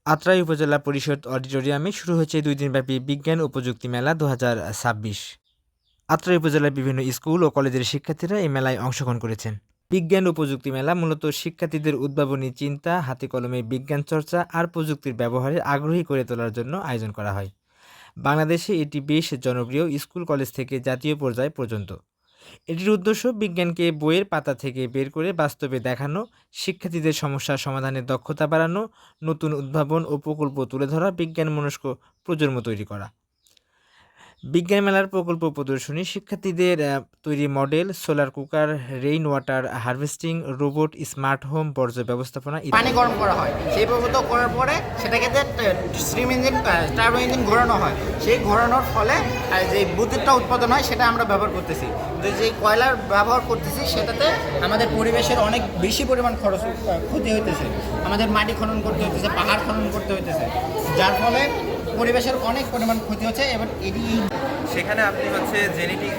আত্রাই উপজেলা পরিষদ অডিটোরিয়ামে শুরু হয়েছে 2 দিনব্যাপী বিজ্ঞান ও প্রযুক্তি মেলা 2026। আত্রাই উপজেলার বিভিন্ন স্কুল ও কলেজের শিক্ষার্থীরা এই মেলায় অংশগ্রহণ করেছেন। বিজ্ঞান ও প্রযুক্তি মেলা মূলত শিক্ষার্থীদের উদ্ভাবনী চিন্তা, হাতে কলমে বিজ্ঞান চর্চা আর প্রযুক্তির ব্যবহারে আগ্রহী করে তোলার জন্য আয়োজন করা হয়। বাংলাদেশে এটি বেশ জনপ্রিয়, স্কুল কলেজ থেকে জাতীয় পর্যায় পর্যন্ত। এটির উদ্দেশ্য বিজ্ঞানকে বইয়ের পাতা থেকে বের করে বাস্তবে দেখানো, শিক্ষার্থীদের সমস্যা সমাধানের দক্ষতা বাড়ানো, নতুন উদ্ভাবন ও প্রকল্প তুলে ধরা, বিজ্ঞান মনস্ক প্রজন্ম তৈরি করা। বিজ্ঞান মেলার প্রকল্প প্রদর্শনী, শিক্ষার্থীদের তৈরি model, solar cooker, rain water harvesting, robot, smart home, বর্জ্য ব্যবস্থাপনা পানি গরম করা হয়, সেই পর্যন্ত করার পরে সেটাকে স্টিম ইঞ্জিন টার্বো ইঞ্জিন ঘোরানো হয়। সেই ঘোরানোর ফলে যে বিদ্যুৎটা উৎপাদন হয় সেটা আমরা ব্যবহার করতেছি। তো যে কয়লার ব্যবহার করতেছি সেটাতে আমাদের পরিবেশের অনেক বেশি পরিমাণ ক্ষতি হইতেছে। আমাদের মাটি খনন করতে হইতেছে, পাহাড় খনন করতে হইতেছে, যার ফলে পরিবেশের অনেক পরিমাণ ক্ষতি হচ্ছে। এবার এটি সেখানে আপনি জেনেটিক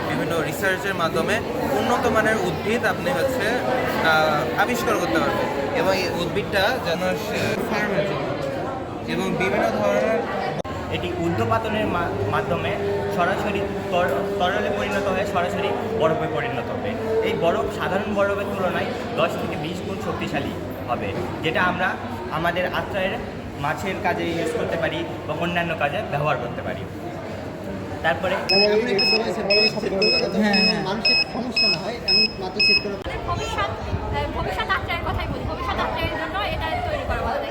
বিভিন্ন রিসার্চের মাধ্যমে উন্নত মানের উদ্ভিদ আপনি আবিষ্কার করতে পারবেন, এবং এই উদ্ভিদটা যেন ফার্মের জন্য এবং বিভিন্ন ধরনের এটি ঊর্ধ্বপাতনের মাধ্যমে সরাসরি তরলে পরিণত হয়ে সরাসরি বরফে পরিণত হবে। এই বরফ সাধারণ বরফের তুলনায় 10 থেকে 20 গুণ শক্তিশালী হবে, যেটা আমরা আমাদের আত্রায়ের মাছের কাজে ইউজ করতে পারি বা অন্যান্য কাজে ব্যবহার করতে পারি। তারপরে মানুষের সমস্যা না হয় এমন মাত্র সেট করে ভবিষ্যৎ আত্রায়ের কথাই বলি। ভবিষ্যৎ আত্রায়ের জন্য এটা তৈরি করা হবে।